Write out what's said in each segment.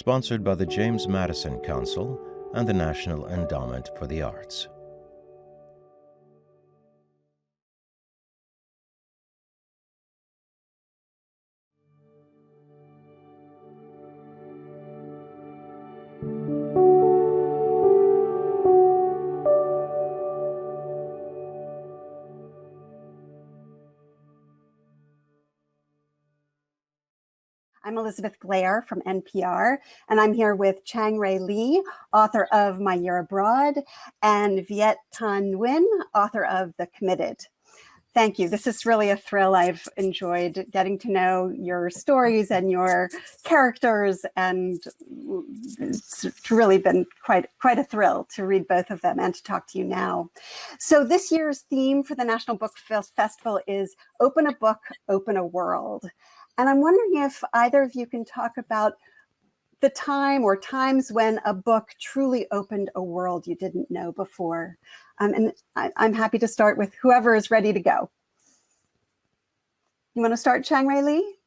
sponsored by the James Madison Council and the National Endowment for the Arts. I'm Elizabeth Glair from NPR, and I'm here with Chang-Rae Lee, author of My Year Abroad, and Viet Thanh Nguyen, author of The Committed. Thank you. This is really a thrill. I've enjoyed getting to know your stories and your characters, and it's really been quite a thrill to read both of them and to talk to you now. So this year's theme for the National Book Festival is Open a Book, Open a World. And I'm wondering if either of you can talk about the time or times when a book truly opened a world you didn't know before. And I'm happy to start with whoever is ready to go. You want to start, Chang-Rae Lee?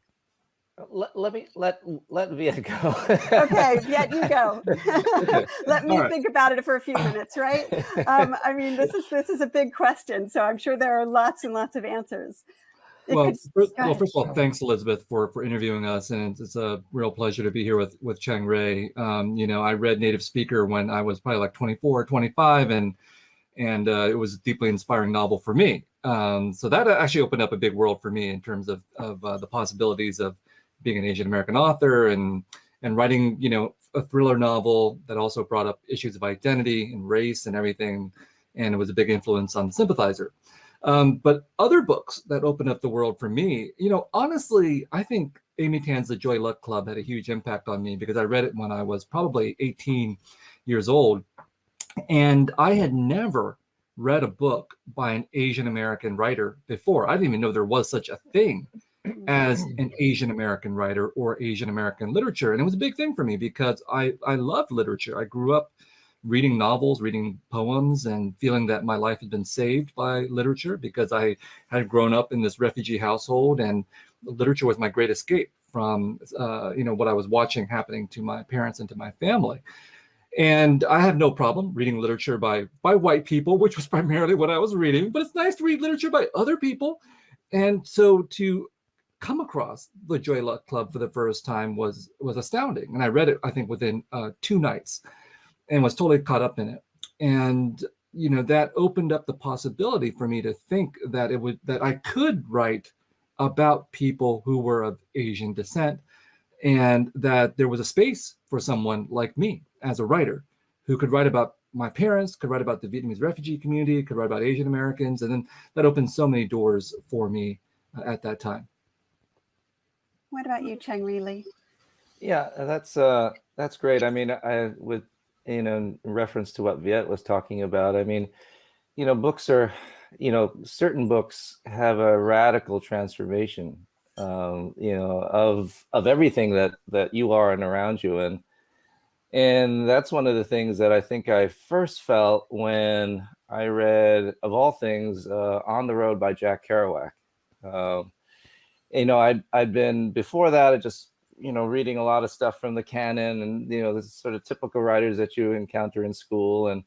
Let Viet go. Okay, Viet, you go. Let me think about it for a few minutes, right? I mean, this is a big question, so I'm sure there are lots and lots of answers. Well, first of all, thanks, Elizabeth, for interviewing us, and it's a real pleasure to be here with Chang-Rae. I read Native Speaker when I was probably like 24, 25, and it was a deeply inspiring novel for me. So that actually opened up a big world for me in terms of the possibilities of being an Asian American author and writing, a thriller novel that also brought up issues of identity and race and everything, and it was a big influence on The Sympathizer. But other books that opened up the world for me, honestly, I think Amy Tan's The Joy Luck Club had a huge impact on me because I read it when I was probably 18 years old. And I had never read a book by an Asian American writer before. I didn't even know there was such a thing as an Asian American writer or Asian American literature. And it was a big thing for me because I loved literature. I grew up reading novels, reading poems, and feeling that my life had been saved by literature because I had grown up in this refugee household, and literature was my great escape from what I was watching happening to my parents and to my family. And I have no problem reading literature by white people, which was primarily what I was reading, but it's nice to read literature by other people. And so to come across The Joy Luck Club for the first time was astounding. And I read it, I think, within 2 nights. And was totally caught up in it. And, that opened up the possibility for me to think that that I could write about people who were of Asian descent, and that there was a space for someone like me as a writer who could write about my parents, could write about the Vietnamese refugee community, could write about Asian Americans. And then that opened so many doors for me at that time. What about you, Chang-Rae Lee? Yeah, that's great. I mean, in reference to what Viet was talking about, I mean, books are, certain books have a radical transformation, of everything that you are and around you. And that's one of the things that I think I first felt when I read, of all things, On the Road by Jack Kerouac. I'd been, before that, I just, reading a lot of stuff from the canon and, the sort of typical writers that you encounter in school. And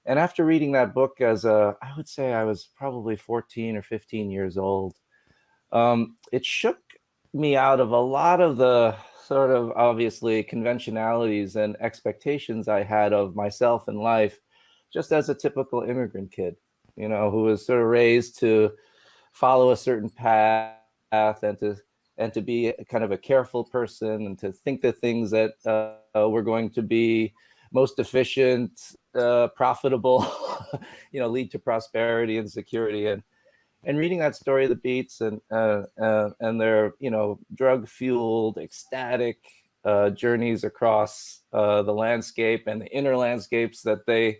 after reading that book I would say I was probably 14 or 15 years old, it shook me out of a lot of the sort of obviously conventionalities and expectations I had of myself in life, just as a typical immigrant kid, who was sort of raised to follow a certain path and to be kind of a careful person and to think the things that were going to be most efficient, profitable, lead to prosperity and security. And reading that story of the Beats and their, drug-fueled, ecstatic journeys across the landscape and the inner landscapes that they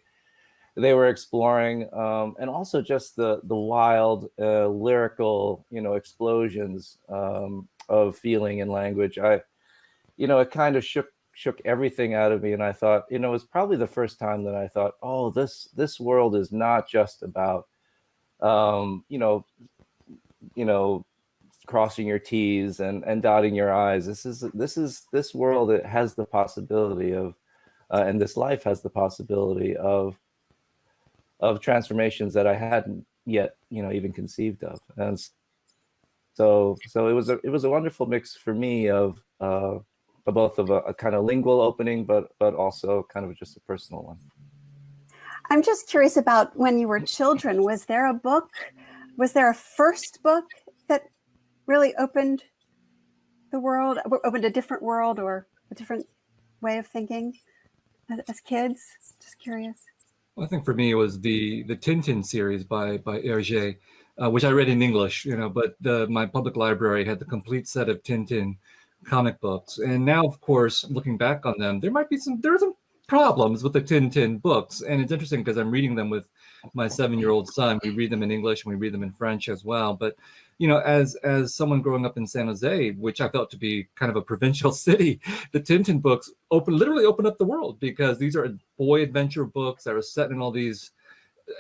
were exploring, and also just the wild lyrical, explosions of feeling and language. It kind of shook everything out of me, and I thought, it was probably the first time that I thought, oh, this world is not just about, crossing your T's and dotting your I's. This world, it has the possibility of, and this life has the possibility of transformations that I hadn't yet, even conceived of. And so it was a wonderful mix for me of both of a kind of lingual opening, but also kind of just a personal one. I'm just curious about when you were children, was there a first book that really opened the world, opened a different world or a different way of thinking as kids? Just curious. Well, I think for me it was the Tintin series by Hergé, which I read in English, but my public library had the complete set of Tintin comic books. And now, of course, looking back on them, there are some problems with the Tintin books. And it's interesting because I'm reading them with my 7-year-old son. We read them in English and we read them in French as well. But, as someone growing up in San Jose, which I felt to be kind of a provincial city, the Tintin books literally open up the world, because these are boy adventure books that are set in all these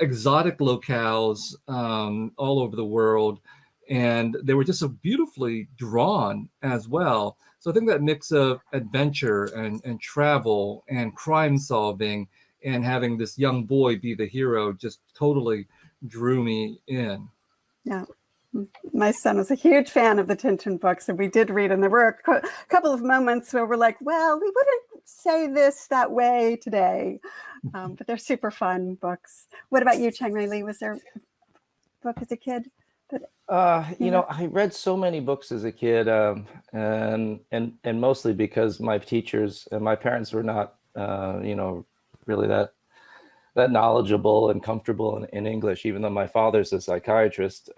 exotic locales all over the world. And they were just so beautifully drawn as well. So I think that mix of adventure and travel and crime solving and having this young boy be the hero just totally drew me in. Yeah. My son was a huge fan of the Tintin books, and we did read, and there were a couple of moments where we're like, well, we wouldn't say this that way today. But they're super fun books. What about you, Chang-Rae Lee? Was there a book as a kid? I read so many books as a kid, and mostly because my teachers and my parents were not, really that knowledgeable and comfortable in English. Even though my father's a psychiatrist,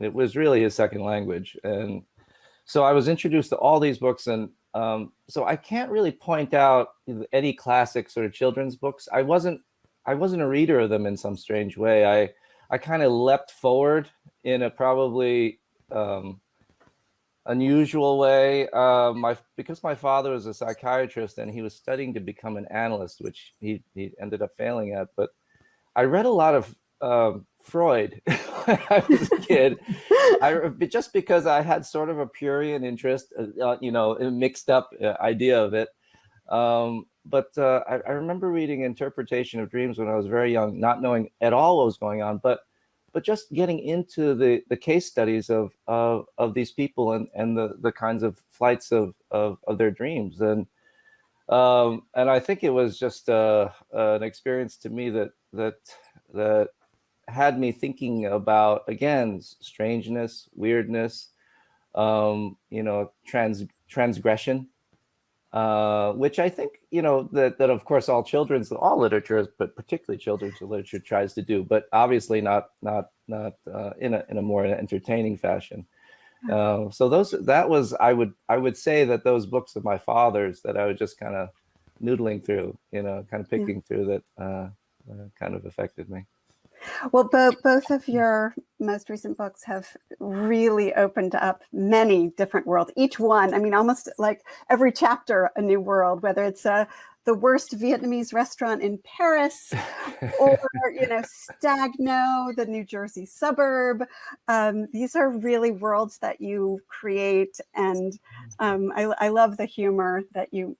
it was really his second language, and so I was introduced to all these books, and so I can't really point out any classic sort of children's books. I wasn't a reader of them in some strange way. I kind of leapt forward in a probably unusual way. Because my father was a psychiatrist and he was studying to become an analyst, which he ended up failing at. But I read a lot of Freud when I was a kid. Just because I had sort of a prurient interest, a mixed up idea of it. But I remember reading Interpretation of Dreams when I was very young, not knowing at all what was going on, but just getting into the case studies of these people and the kinds of flights of their dreams. And I think it was just an experience to me that had me thinking about, again, strangeness, weirdness, transgression. Which I think, that of course all literature, but particularly children's literature, tries to do, but obviously not in a more entertaining fashion. So I would say that those books of my father's that I was just kind of noodling through, kind of picking through, that kind of affected me. Well, both of your most recent books have really opened up many different worlds. Each one, I mean, almost like every chapter, a new world, whether it's the worst Vietnamese restaurant in Paris or, Stagno, the New Jersey suburb. These are really worlds that you create. And I love the humor that you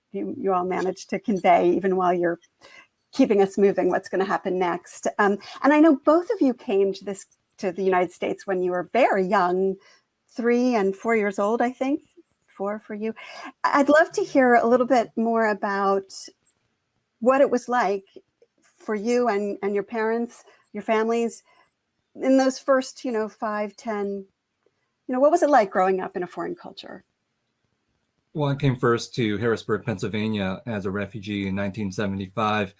all manage to convey, even while you're keeping us moving, what's going to happen next. And I know both of you came to the United States when you were very young, 3 and 4 years old, I think, 4 for you. I'd love to hear a little bit more about what it was like for you and your parents, your families, in those first, 5, 10, what was it like growing up in a foreign culture? Well, I came first to Harrisburg, Pennsylvania as a refugee in 1975.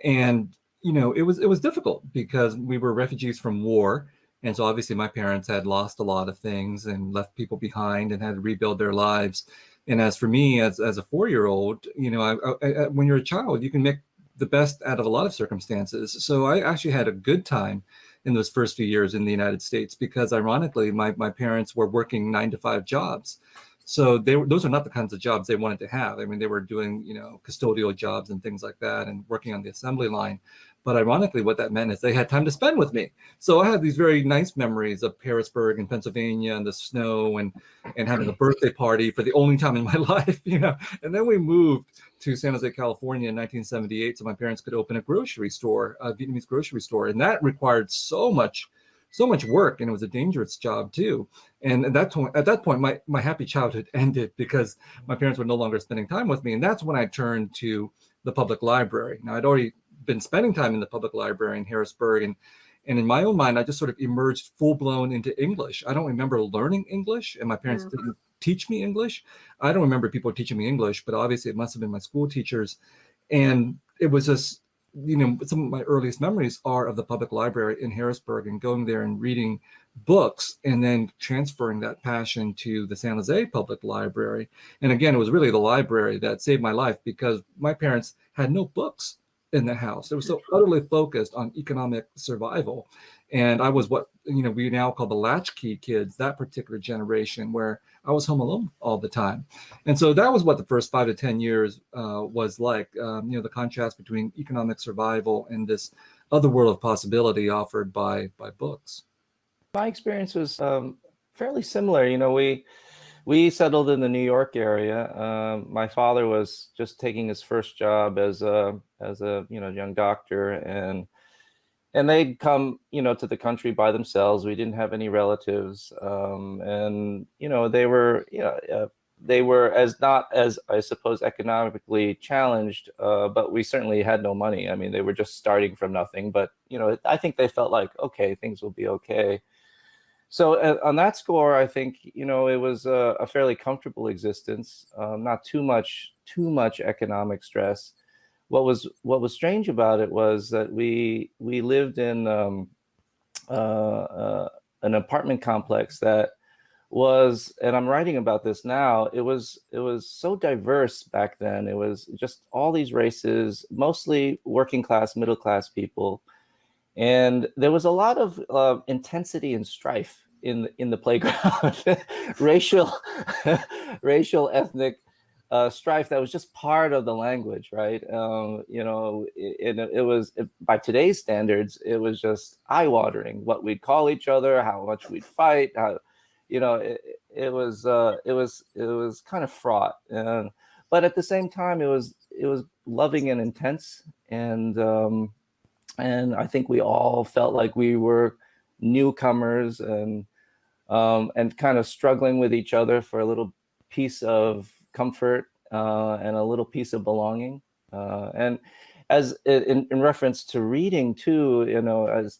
And, it was difficult because we were refugees from war. And so obviously my parents had lost a lot of things and left people behind and had to rebuild their lives. And as for me, as a 4-year-old, when you're a child, you can make the best out of a lot of circumstances. So I actually had a good time in those first few years in the United States because ironically, my parents were working 9-to-5 jobs. So those are not the kinds of jobs they wanted to have. I mean, they were doing, custodial jobs and things like that and working on the assembly line. But ironically, what that meant is they had time to spend with me. So I had these very nice memories of Harrisburg in Pennsylvania and the snow and having a birthday party for the only time in my life, you know. And then we moved to San Jose, California in 1978, so my parents could open a grocery store, a Vietnamese grocery store, and that required so much work, and it was a dangerous job too. And at that point, my happy childhood ended because my parents were no longer spending time with me, and that's when I turned to the public library. Now, I'd already been spending time in the public library in Harrisburg, and in my own mind, I just sort of emerged full-blown into English. I don't remember learning English, and my parents didn't teach me English. I don't remember people teaching me English, but obviously it must have been my school teachers. And it was just, you know, some of my earliest memories are of the public library in Harrisburg and going there and reading books and then transferring that passion to the San Jose Public Library. And again, it was really the library that saved my life because my parents had no books in the house. They were so utterly focused on economic survival. And I was what, you know, we now call the latchkey kids, that particular generation where I was home alone all the time. And so that was what the first 5 to 10 years was like, you know, the contrast between economic survival and this other world of possibility offered by books. My experience was fairly similar. You know, we settled in the New York area. My father was just taking his first job as a you know, young doctor, and they'd come, you know, to the country by themselves. We didn't have any relatives, and you know, they were not as, I suppose, economically challenged, but we certainly had no money. I mean, they were just starting from nothing. But you know, I think they felt like, okay, things will be okay. So on that score, I think, you know, it was a fairly comfortable existence, not too much economic stress. What was strange about it was that we lived in an apartment complex that was, and I'm writing about this now, it was so diverse back then. It was just all these races, mostly working class, middle class people. And there was a lot of intensity and strife in the playground, racial, ethnic strife that was just part of the language, right? You know, it was, by today's standards, it was just eye-watering what we'd call each other, how much we'd fight, how, you know, it was kind of fraught, but at the same time, it was loving and intense, and I think we all felt like we were newcomers and kind of struggling with each other for a little piece of comfort and a little piece of belonging. And as in reference to reading too, you know, as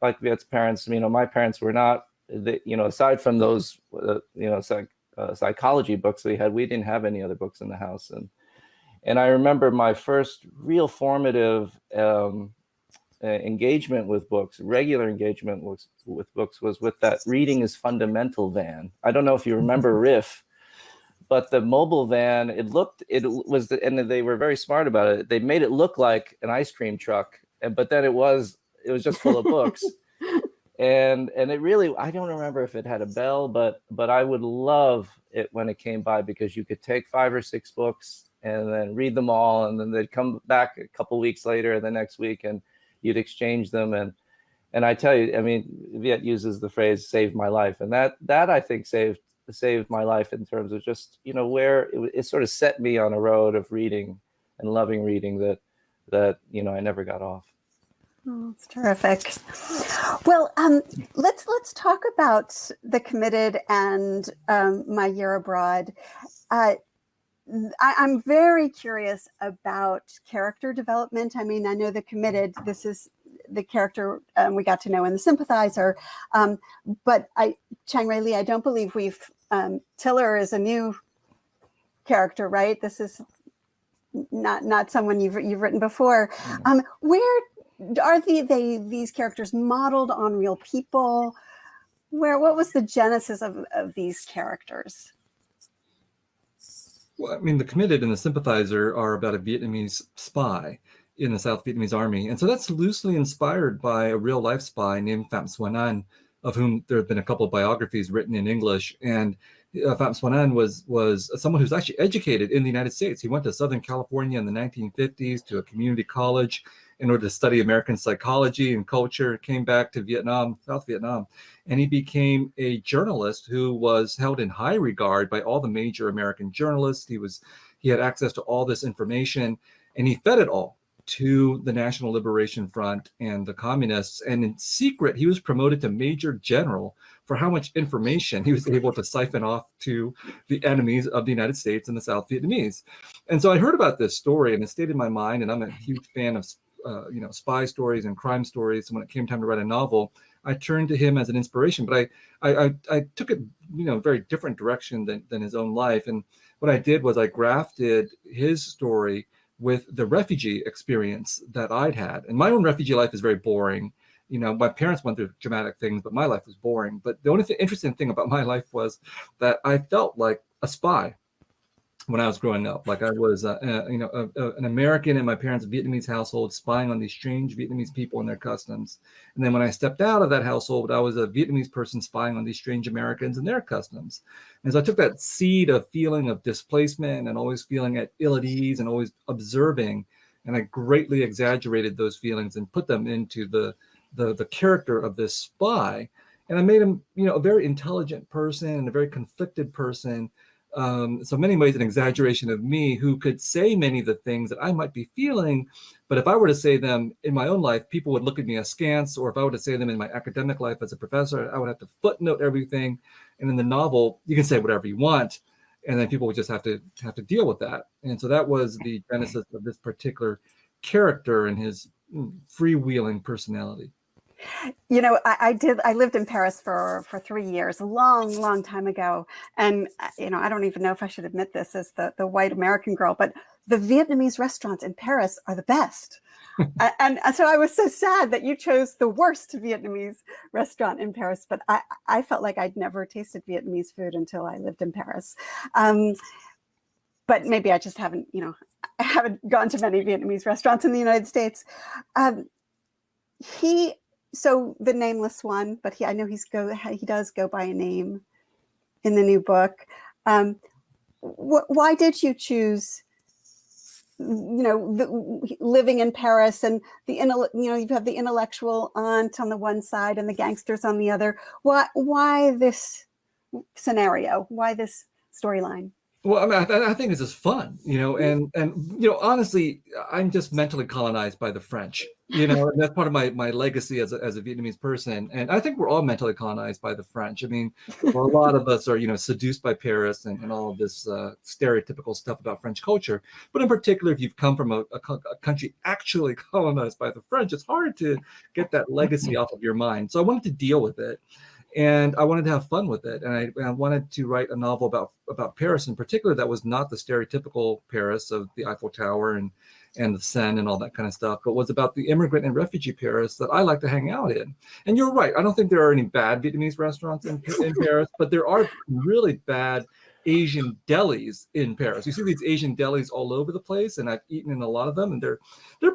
like Viet's parents, you know, my parents were not, you know, aside from those, you know, psychology books we had, we didn't have any other books in the house. And I remember my first real formative engagement with books, regular engagement with books, was with that Reading is Fundamental van. I don't know if you remember RIF, but the mobile van, and they were very smart about it. They made it look like an ice cream truck, but then it was just full of books. And it really, I don't remember if it had a bell, but I would love it when it came by, because you could take 5 or 6 books and then read them all, and then they'd come back a couple weeks later, the next week, and you'd exchange them. And I tell you, I mean, Viet uses the phrase "saved my life," and that I think saved my life in terms of just, you know, where it sort of set me on a road of reading and loving reading that you know, I never got off. Oh, that's terrific. Well, let's talk about The Committed and My Year Abroad. I'm very curious about character development. I mean, I know The Committed, this is the character we got to know in The Sympathizer, but Chang-Rae Lee, I don't believe Tiller is a new character, right? This is not someone you've written before. Where are these characters modeled on real people? What was the genesis of these characters? Well, I mean, The Committed and The Sympathizer are about a Vietnamese spy in the South Vietnamese army. And so that's loosely inspired by a real life spy named Pham Xuan Anh, of whom there have been a couple of biographies written in English. And Pham Xuan Anh was someone who's actually educated in the United States. He went to Southern California in the 1950s to a community college, in order to study American psychology and culture, came back to Vietnam, South Vietnam, and he became a journalist who was held in high regard by all the major American journalists. He had access to all this information, and he fed it all to the National Liberation Front and the communists. And in secret, he was promoted to Major General for how much information he was able to siphon off to the enemies of the United States and the South Vietnamese. And so I heard about this story, and it stayed in my mind. And I'm a huge fan of spy stories and crime stories. So when it came time to write a novel, I turned to him as an inspiration. But I took it very different direction than his own life. And what I did was I grafted his story with the refugee experience that I'd had. And my own refugee life is very boring. My parents went through dramatic things, but my life was boring. But the only interesting thing about my life was that I felt like a spy when I was growing up. Like I was, an American in my parents' Vietnamese household, spying on these strange Vietnamese people and their customs. And then when I stepped out of that household, I was a Vietnamese person spying on these strange Americans and their customs. And so I took that seed of feeling of displacement and always feeling at ill at ease and always observing, and I greatly exaggerated those feelings and put them into the character of this spy. And I made him, a very intelligent person and a very conflicted person. So many ways an exaggeration of me, who could say many of the things that I might be feeling, but if I were to say them in my own life, people would look at me askance. Or if I were to say them in my academic life as a professor, I would have to footnote everything. And in the novel, you can say whatever you want, and then people would just have to deal with that. And so that was the genesis of this particular character and his freewheeling personality. I lived in Paris for 3 years, a long time ago. And, I don't even know if I should admit this as the white American girl, but the Vietnamese restaurants in Paris are the best. and so I was so sad that you chose the worst Vietnamese restaurant in Paris, but I felt like I'd never tasted Vietnamese food until I lived in Paris. But maybe I just haven't gone to many Vietnamese restaurants in the United States. So the nameless one, but I know he does go by a name in the new book. Why did you choose, living in Paris and you have the intellectual aunt on the one side and the gangsters on the other? Why this scenario? Why this storyline? Well, I mean, I think it's just fun, and honestly, I'm just mentally colonized by the French, and that's part of my legacy as a Vietnamese person. And I think we're all mentally colonized by the French. I mean, a lot of us are, seduced by Paris and all of this stereotypical stuff about French culture. But in particular, if you've come from a country actually colonized by the French, it's hard to get that legacy off of your mind. So I wanted to deal with it. And I wanted to have fun with it. And I wanted to write a novel about Paris in particular that was not the stereotypical Paris of the Eiffel Tower and the Seine and all that kind of stuff, but was about the immigrant and refugee Paris that I like to hang out in. And you're right. I don't think there are any bad Vietnamese restaurants in Paris, but there are really bad Asian delis in Paris. You see these Asian delis all over the place, and I've eaten in a lot of them, and they're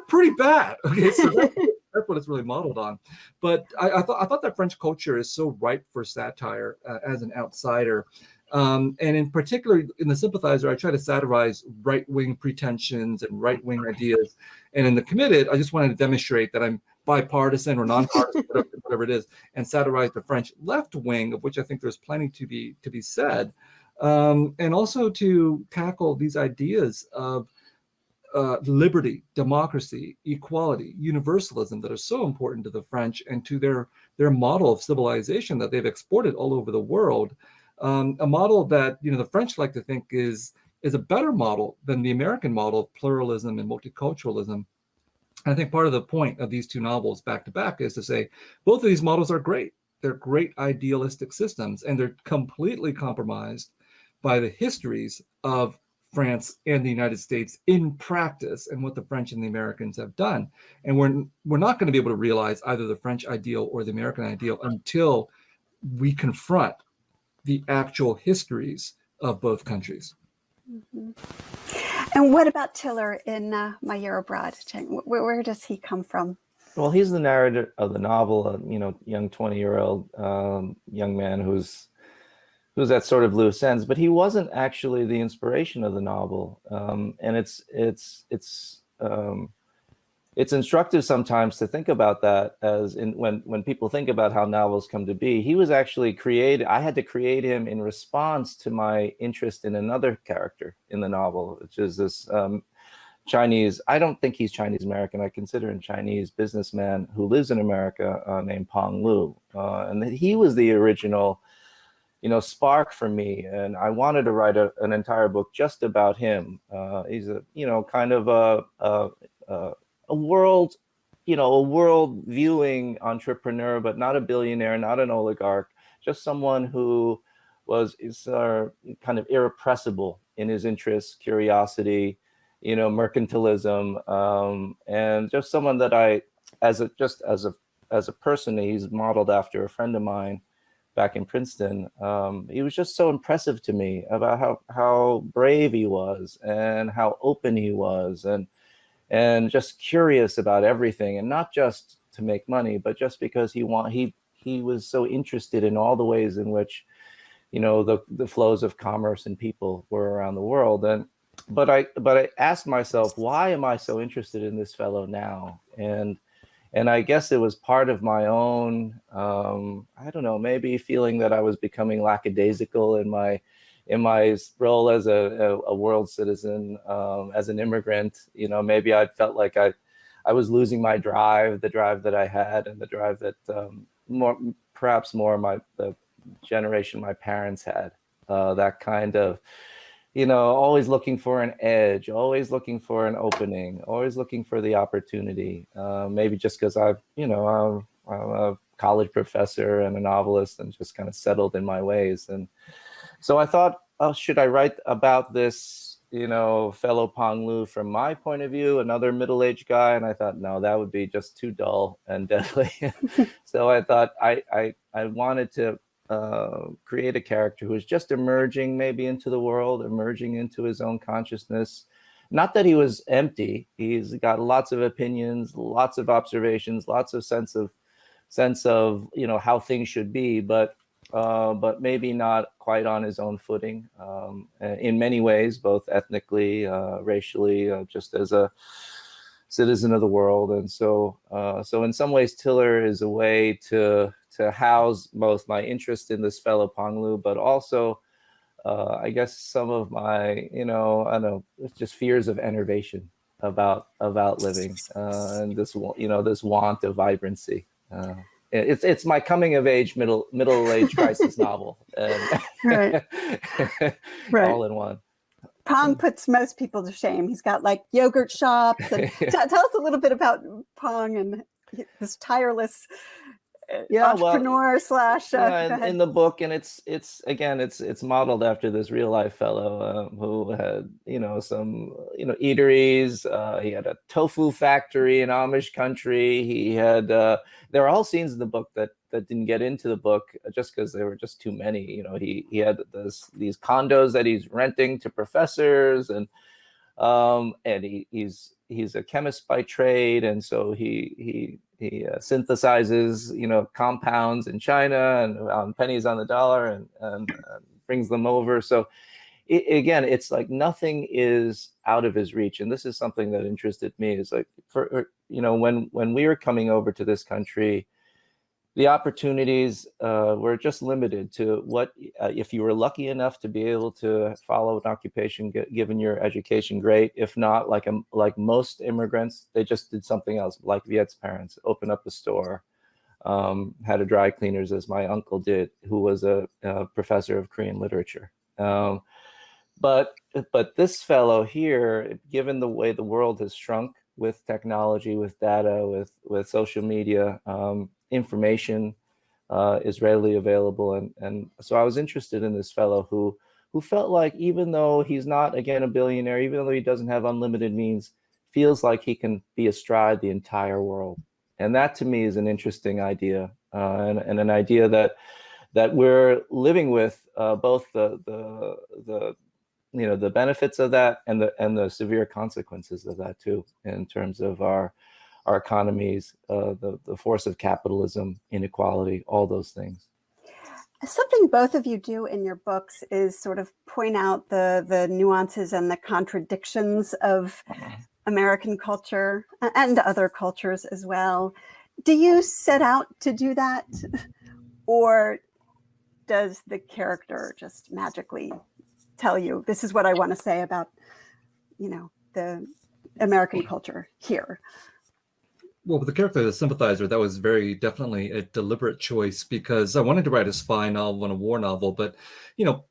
pretty bad. Okay, so that's what it's really modeled on. But I thought that French culture is so ripe for satire as an outsider. And in particular, in The Sympathizer, I try to satirize right-wing pretensions and right-wing ideas. And in The Committed, I just wanted to demonstrate that I'm bipartisan or nonpartisan, whatever it is, and satirize the French left wing, of which I think there's plenty to be said. And also to tackle these ideas of liberty, democracy, equality, universalism that are so important to the French and to their model of civilization that they've exported all over the world. A model that the French like to think is a better model than the American model of pluralism and multiculturalism. And I think part of the point of these two novels back to back is to say both of these models are great. They're great idealistic systems, and they're completely compromised by the histories of France and the United States in practice and what the French and the Americans have done. And we're not going to be able to realize either the French ideal or the American ideal until we confront the actual histories of both countries. Mm-hmm. And what about Tiller in My Year Abroad? Where does he come from? Well, he's the narrator of the novel, young 20-year-old young man who's at sort of loose ends, but he wasn't actually the inspiration of the novel. And it's it's instructive sometimes to think about that as in when people think about how novels come to be. He was actually created. I had to create him in response to my interest in another character in the novel, which is this Chinese. I don't think he's Chinese American. I consider him Chinese businessman who lives in America named Pong Lu, and he was the original, spark for me. And I wanted to write an entire book just about him. He's a kind of a world viewing entrepreneur, but not a billionaire, not an oligarch, just someone who is kind of irrepressible in his interests, curiosity, mercantilism, and just someone that I, as a person, he's modeled after a friend of mine back in Princeton. He was just so impressive to me about how brave he was and how open he was, and just curious about everything, and not just to make money, but just because he was so interested in all the ways in which, the flows of commerce and people were around the world. But I asked myself, why am I so interested in this fellow now? And I guess it was part of my own, I don't know, maybe feeling that I was becoming lackadaisical in my role as a world citizen, as an immigrant. Maybe I felt like I was losing my drive, the drive that I had, and the drive that perhaps more the generation my parents had. That kind of, always looking for an edge, always looking for an opening, always looking for the opportunity. Maybe just because I'm a college professor and a novelist and just kind of settled in my ways. And so I thought, should I write about this, fellow Pong Lu from my point of view, another middle-aged guy? And I thought, no, that would be just too dull and deadly. So I thought I wanted to create a character who was just emerging maybe into the world, emerging into his own consciousness. Not that he was empty. He's got lots of opinions, lots of observations, lots of sense of how things should be, but maybe not quite on his own footing in many ways, both ethnically, racially, just as a citizen of the world. And so in some ways, Tiller is a way to house both my interest in this fellow Pong Lu, but also I guess some of my, I don't know, just fears of enervation about living and this want of vibrancy. It's my coming of age middle age crisis novel, Right. all in one. Pong puts most people to shame. He's got like yogurt shops. And tell us a little bit about Pong and this tireless entrepreneur slash. In the book, and it's modeled after this real life fellow who had some eateries. He had a tofu factory in Amish country. He had there are all scenes in the book that didn't get into the book just because there were just too many. He had these condos that he's renting to professors, and he's a chemist by trade, and so he synthesizes compounds in China and on pennies on the dollar and brings them over. So it's like nothing is out of his reach, and this is something that interested me. Is like when we were coming over to this country, the opportunities were just limited to what if you were lucky enough to be able to follow an occupation given your education, great. If not, like most immigrants, they just did something else, like Viet's parents, opened up a store, had a dry cleaners, as my uncle did, who was a professor of Korean literature. But this fellow here, given the way the world has shrunk with technology, with data, with social media, information is readily available, and so I was interested in this fellow who felt like, even though he's not, again, a billionaire, even though he doesn't have unlimited means, feels like he can be astride the entire world. And that to me is an interesting idea, and an idea that we're living with, both the benefits of that and the severe consequences of that too, in terms of our economies, the force of capitalism, inequality, all those things. Something both of you do in your books is sort of point out the nuances and the contradictions of American culture and other cultures as well. Do you set out to do that? Or does the character just magically tell you, this is what I want to say about, the American culture here? Well, with the character of the sympathizer, that was very definitely a deliberate choice, because I wanted to write a spy novel and a war novel. But,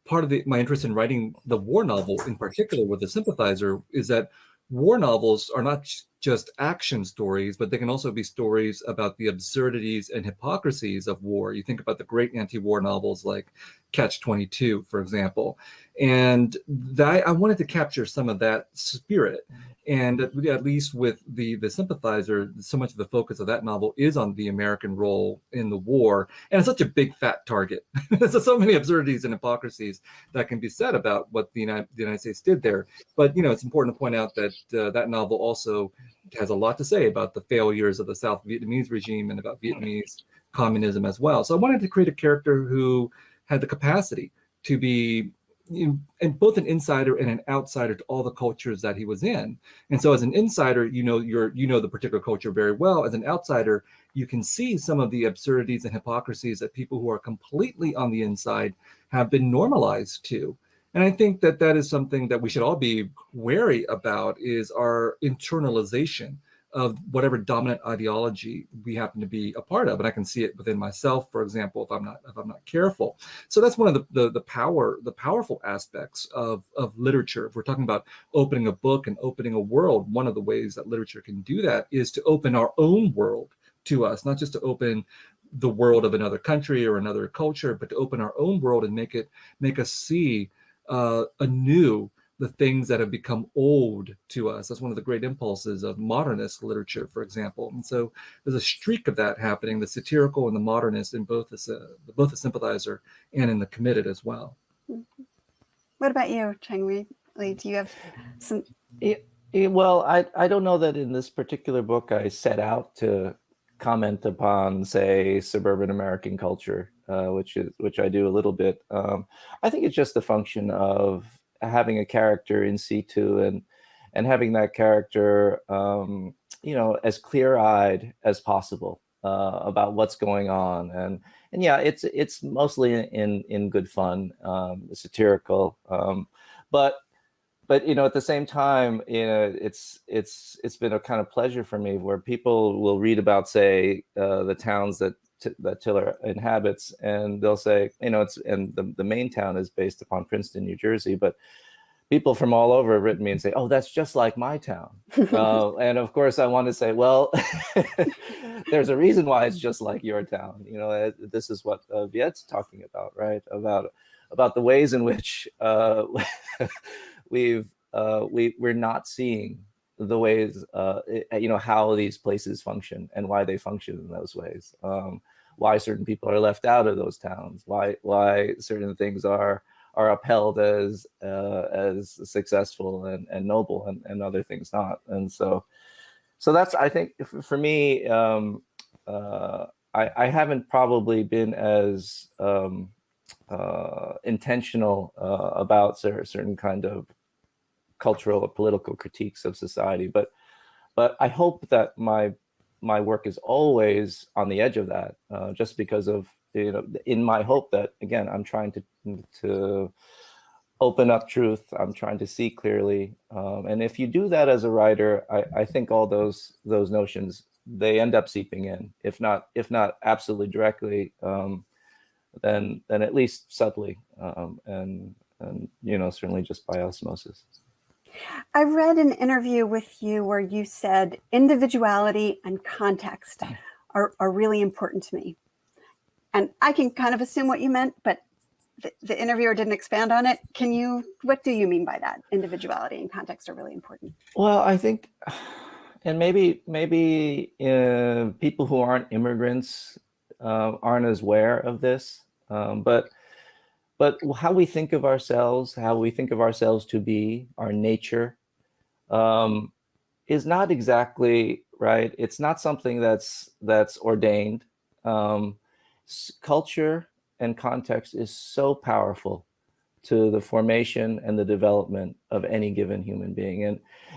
part of my interest in writing the war novel in particular with the sympathizer is that war novels are not just action stories, but they can also be stories about the absurdities and hypocrisies of war. You think about the great anti-war novels like Catch-22, for example. And I wanted to capture some of that spirit. And at least with the sympathizer, so much of the focus of that novel is on the American role in the war. And it's such a big fat target. So many absurdities and hypocrisies that can be said about what the United States did there. But, it's important to point out that that novel also has a lot to say about the failures of the South Vietnamese regime and about Vietnamese communism as well. So I wanted to create a character who had the capacity to be and both an insider and an outsider to all the cultures that he was in. And so as an insider, you know the particular culture very well. As an outsider, you can see some of the absurdities and hypocrisies that people who are completely on the inside have been normalized to. And I think that is something that we should all be wary about, is our internalization of whatever dominant ideology we happen to be a part of. And I can see it within myself, for example, if I'm not careful. So that's one of the powerful aspects of literature. If we're talking about opening a book and opening a world, one of the ways that literature can do that is to open our own world to us, not just to open the world of another country or another culture, but to open our own world and make us see anew the things that have become old to us. That's one of the great impulses of modernist literature, for example. And so there's a streak of that happening, the satirical and the modernist, in both the sympathizer and in the committed as well. What about you, Chang-Rae Lee? Do you have some? Well, I don't know that in this particular book I set out to comment upon, say, suburban American culture, which I do a little bit. I think it's just a function of having a character in situ and having that character, as clear-eyed as possible about what's going on. And yeah, it's mostly in good fun, satirical, but at the same time, it's been a kind of pleasure for me where people will read about, say, the towns that Tiller inhabits, and they'll say, the main town is based upon Princeton, New Jersey, but people from all over have written me and say, oh, that's just like my town. And of course I want to say, well, there's a reason why it's just like your town. This is what Viet's talking about, right? About the ways in which we're not seeing the ways, how these places function and why they function in those ways. Why certain people are left out of those towns. Why certain things are upheld as successful and noble, and other things not. And so that's, I think, for me, I haven't probably been as intentional about certain kind of cultural or political critiques of society, but I hope that my work is always on the edge of that, just because of, in my hope that, again, I'm trying to open up truth. I'm trying to see clearly, and if you do that as a writer, I think all those notions, they end up seeping in, if not absolutely directly, then at least subtly, and certainly just by osmosis. I read an interview with you where you said individuality and context are really important to me. And I can kind of assume what you meant, but the interviewer didn't expand on it. What do you mean by that? Individuality and context are really important. Well, I think, and maybe people who aren't immigrants aren't as aware of this, but how we think of ourselves, to be, our nature, is not exactly right. It's not something that's ordained. Culture and context is so powerful to the formation and the development of any given human being.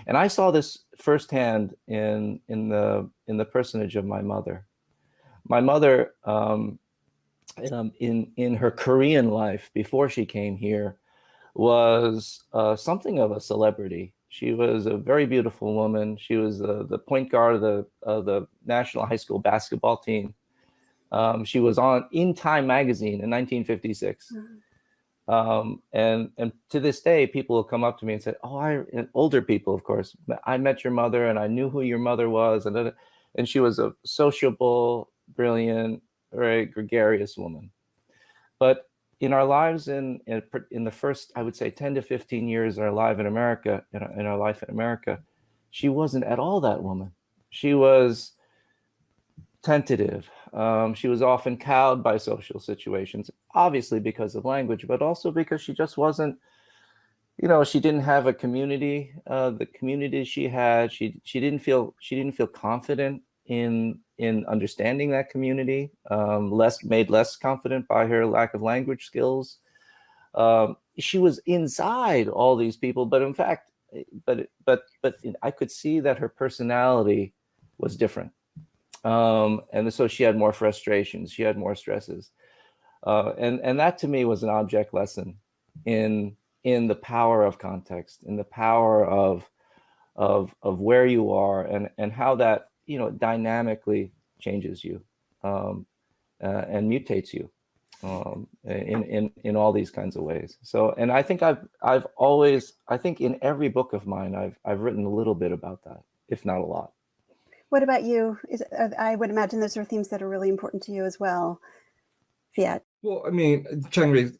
And I saw this firsthand in the personage of my mother. My mother, in her Korean life before she came here, was something of a celebrity. She was a very beautiful woman. She was the point guard of the national high school basketball team. She was in Time magazine in 1956. And to this day, people will come up to me and say, and older people, of course, I met your mother and I knew who your mother was. And she was a sociable, brilliant, very gregarious woman. But in our lives, in the first, I would say, 10 to 15 years of our life in America, in our life in America, she wasn't at all that woman. She was tentative. She was often cowed by social situations, obviously because of language, but also because she just wasn't, she didn't have a community. The community she had, she didn't feel confident in understanding that community, made less confident by her lack of language skills. She was inside all these people, but in fact, but I could see that her personality was different. And so she had more frustrations, she had more stresses. And that to me was an object lesson in the power of context, in the power of where you are and how that, dynamically changes you, and mutates you, in all these kinds of ways. So, and I think I've always, I think in every book of mine, I've written a little bit about that, if not a lot. What about you? I would imagine those are themes that are really important to you as well, Viet. Well, I mean, Chang Rei's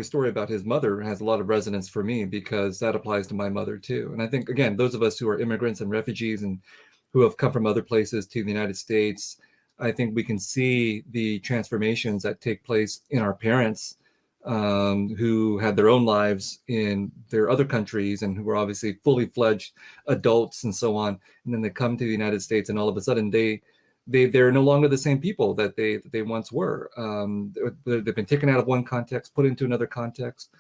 story about his mother has a lot of resonance for me because that applies to my mother too. And I think, again, those of us who are immigrants and refugees and who have come from other places to the United States, I think we can see the transformations that take place in our parents, who had their own lives in their other countries and who were obviously fully fledged adults and so on. And then they come to the United States and all of a sudden they're no longer the same people that they once were. They've been taken out of one context, put into another context.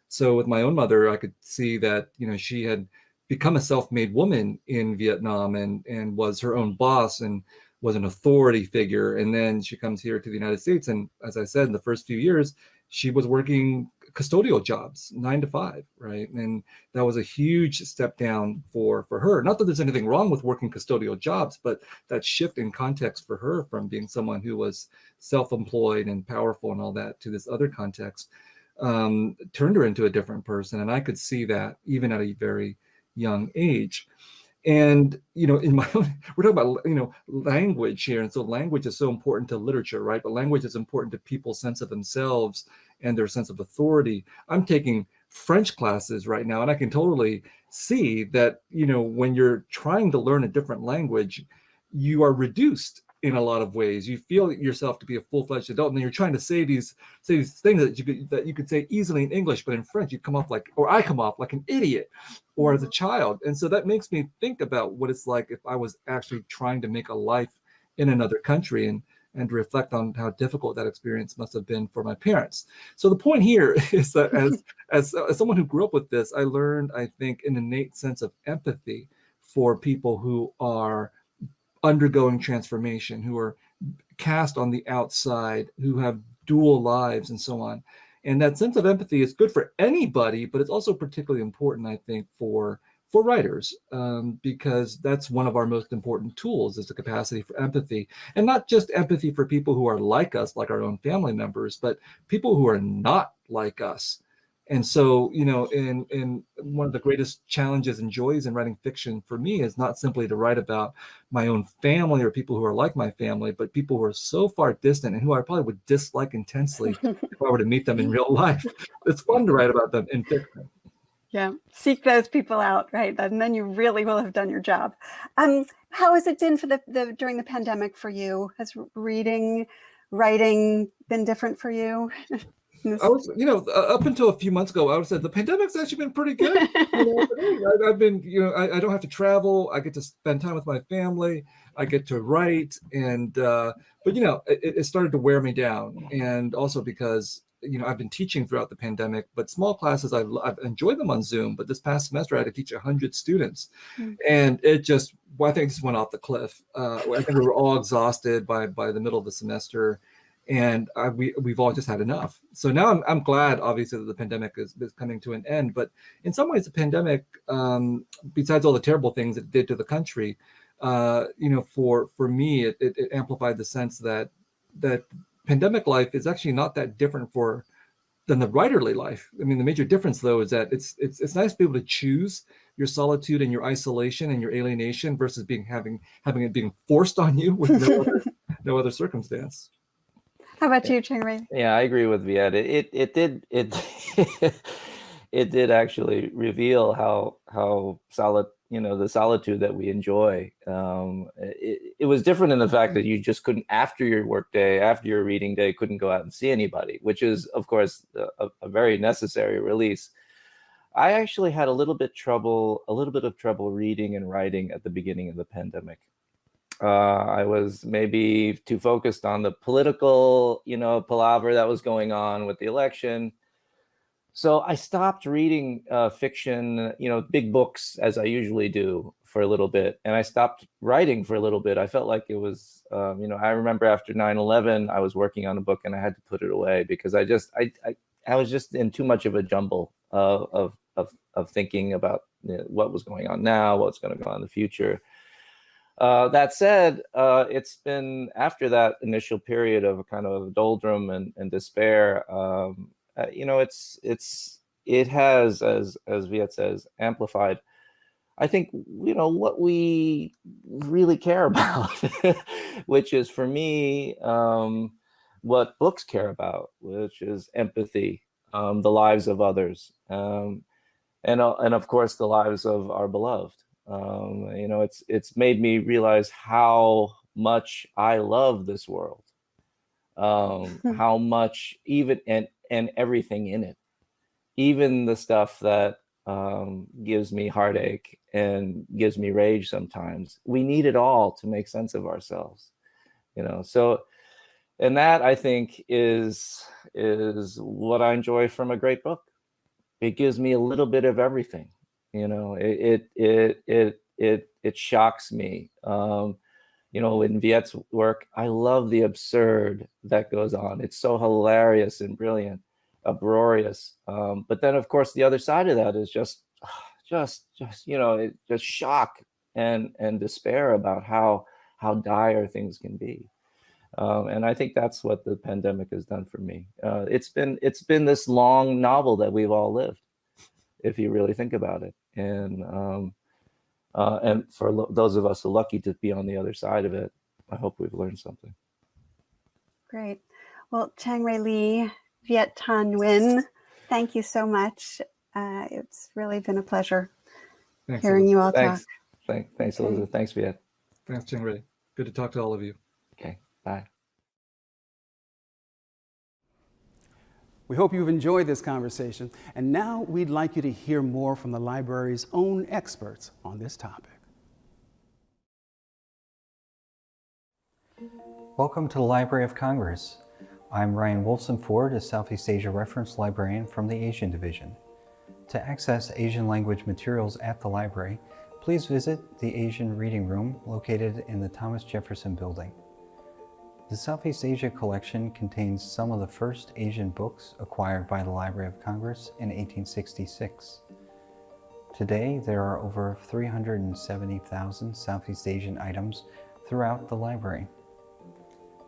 So with my own mother, I could see that, she had become a self-made woman in Vietnam and was her own boss and was an authority figure. And then she comes here to the United States. And as I said, in the first few years, she was working custodial jobs, 9 to 5, right? And that was a huge step down for her. Not that there's anything wrong with working custodial jobs, but that shift in context for her from being someone who was self-employed and powerful and all that to this other context, turned her into a different person. And I could see that even at a very young age. And, in my own, we're talking about, language here. And so language is so important to literature, right? But language is important to people's sense of themselves and their sense of authority. I'm taking French classes right now, and I can totally see that, when you're trying to learn a different language, you are reduced in a lot of ways. You feel yourself to be a full-fledged adult, and then you're trying to say these things that you could say easily in English, but in French, I come off like an idiot or as a child. And so that makes me think about what it's like if I was actually trying to make a life in another country and reflect on how difficult that experience must have been for my parents. So the point here is that as someone who grew up with this, I learned, I think, an innate sense of empathy for people who are undergoing transformation, who are cast on the outside, who have dual lives and so on. And that sense of empathy is good for anybody, but it's also particularly important, I think, for writers, because that's one of our most important tools is the capacity for empathy. And not just empathy for people who are like us, like our own family members, but people who are not like us. And so, in one of the greatest challenges and joys in writing fiction for me is not simply to write about my own family or people who are like my family, but people who are so far distant and who I probably would dislike intensely if I were to meet them in real life. It's fun to write about them in fiction. Yeah, seek those people out, right? And then you really will have done your job. How has it been for the during the pandemic for you? Has writing been different for you? I was, up until a few months ago, I would say the pandemic's actually been pretty good. I've been, I don't have to travel. I get to spend time with my family. I get to write, but it started to wear me down, and also because I've been teaching throughout the pandemic, but small classes, I've enjoyed them on Zoom. But this past semester, I had to teach 100 students, and I think it just went off the cliff. I think we were all exhausted by the middle of the semester, and we've all just had enough. So now I'm glad, obviously, that the pandemic is coming to an end. But in some ways, the pandemic, besides all the terrible things it did to the country, for me, it amplified the sense that pandemic life is actually not that different than the writerly life. I mean, the major difference, though, is that it's nice to be able to choose your solitude and your isolation and your alienation versus having it being forced on you with no other circumstance. How about you, Chang-Rae? Yeah, I agree with Viet. It did it did actually reveal how solid, the solitude that we enjoy. It was different in the fact that you just couldn't, after your work day, after your reading day, couldn't go out and see anybody, which is, of course, a very necessary release. I actually had a little bit of trouble reading and writing at the beginning of the pandemic. I was maybe too focused on the political, palaver that was going on with the election. So I stopped reading fiction, big books, as I usually do, for a little bit. And I stopped writing for a little bit. I felt like it was, I remember after 9/11, I was working on a book and I had to put it away because I was just in too much of a jumble of thinking about what was going on now, what's going to go on in the future. That said, it's been after that initial period of a kind of doldrum and despair. It has, as Viet says, amplified, I think, what we really care about, which is, for me, what books care about, which is empathy, the lives of others, and of course the lives of our beloved. It's made me realize how much I love this world, how much, even and everything in it, even the stuff that gives me heartache and gives me rage sometimes. We need it all to make sense of ourselves, So, and that, I think, is what I enjoy from a great book. It gives me a little bit of everything. It shocks me. In Viet's work, I love the absurd that goes on. It's so hilarious and brilliant, uproarious. But then, of course, the other side of that is just shock and despair about how dire things can be. And I think that's what the pandemic has done for me. It's been this long novel that we've all lived, if you really think about it. And for those of us who are lucky to be on the other side of it, I hope we've learned something. Great. Well, Chang-Rae Lee, Viet Thanh Nguyen, thank you so much. It's really been a pleasure hearing you all talk. Thanks, Elizabeth. Thanks, Viet. Thanks, Chang-Rae. Good to talk to all of you. Okay, bye. We hope you've enjoyed this conversation, and now we'd like you to hear more from the library's own experts on this topic. Welcome to the Library of Congress. I'm Ryan Wolfson Ford, a Southeast Asia Reference Librarian from the Asian Division. To access Asian language materials at the library, please visit the Asian Reading Room located in the Thomas Jefferson Building. The Southeast Asia collection contains some of the first Asian books acquired by the Library of Congress in 1866. Today, there are over 370,000 Southeast Asian items throughout the library.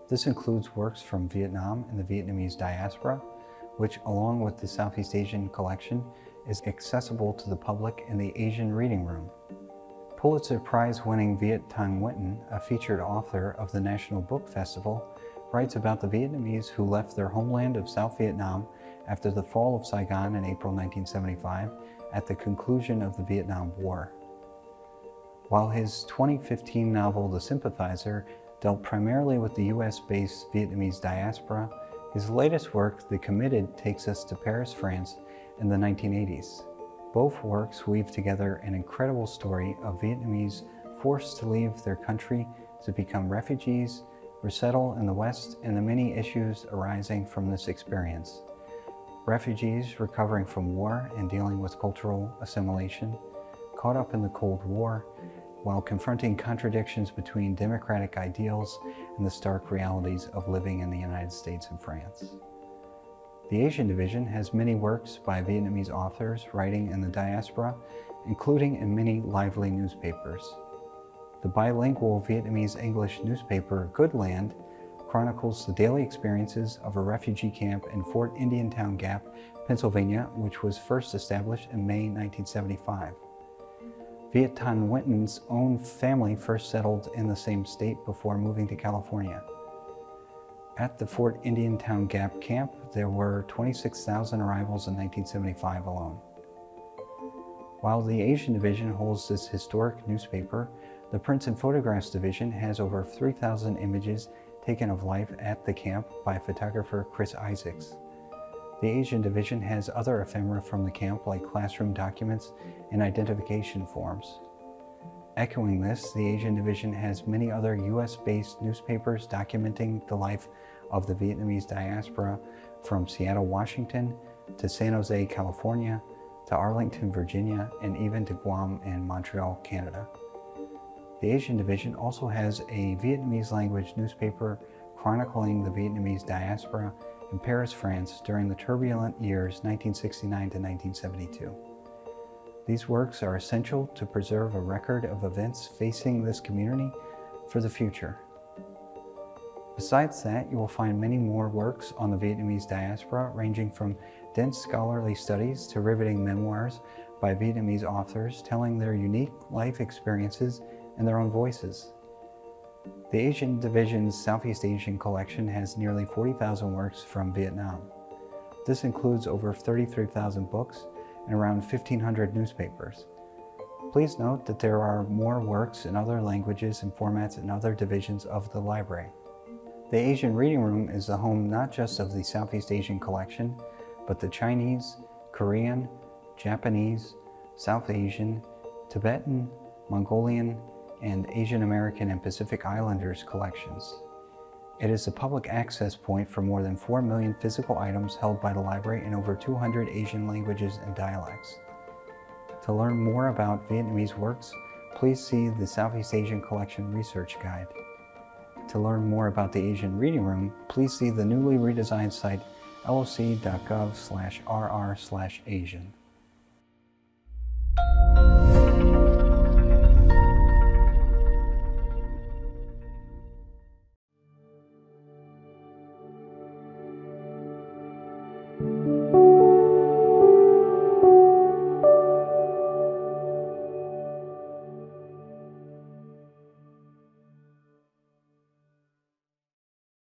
This includes works from Vietnam and the Vietnamese diaspora, which, along with the Southeast Asian collection, is accessible to the public in the Asian Reading Room. Pulitzer Prize-winning Viet Thanh Nguyen, a featured author of the National Book Festival, writes about the Vietnamese who left their homeland of South Vietnam after the fall of Saigon in April 1975 at the conclusion of the Vietnam War. While his 2015 novel The Sympathizer dealt primarily with the US-based Vietnamese diaspora, his latest work, The Committed, takes us to Paris, France in the 1980s. Both works weave together an incredible story of Vietnamese forced to leave their country to become refugees, resettle in the West, and the many issues arising from this experience. refugees recovering from war and dealing with cultural assimilation, caught up in the Cold War, while confronting contradictions between democratic ideals and the stark realities of living in the United States and France. The Asian Division has many works by Vietnamese authors writing in the diaspora, including in many lively newspapers. The bilingual Vietnamese-English newspaper Good Land chronicles the daily experiences of a refugee camp in Fort Indiantown Gap, Pennsylvania, which was first established in May 1975. Viet Thanh Nguyen's own family first settled in the same state before moving to California. At the Fort Indiantown Gap camp, there were 26,000 arrivals in 1975 alone. While the Asian Division holds this historic newspaper, the Prints and Photographs Division has over 3,000 images taken of life at the camp by photographer Chris Isaacs. The Asian Division has other ephemera from the camp like classroom documents and identification forms. Echoing this, the Asian Division has many other US-based newspapers documenting the life of the Vietnamese diaspora from Seattle, Washington, to San Jose, California, to Arlington, Virginia, and even to Guam and Montreal, Canada. The Asian Division also has a Vietnamese language newspaper chronicling the Vietnamese diaspora in Paris, France during the turbulent years 1969 to 1972. These works are essential to preserve a record of events facing this community for the future. Besides that, you will find many more works on the Vietnamese diaspora, ranging from dense scholarly studies to riveting memoirs by Vietnamese authors telling their unique life experiences in their own voices. The Asian Division's Southeast Asian collection has nearly 40,000 works from Vietnam. This includes over 33,000 books and around 1,500 newspapers. Please note that there are more works in other languages and formats in other divisions of the library. The Asian Reading Room is the home not just of the Southeast Asian collection, but the Chinese, Korean, Japanese, South Asian, Tibetan, Mongolian, and Asian American and Pacific Islanders collections. It is a public access point for more than 4 million physical items held by the library in over 200 Asian languages and dialects. To learn more about Vietnamese works, please see the Southeast Asian Collection Research Guide. To learn more about the Asian Reading Room, please see the newly redesigned site loc.gov/rr/Asian.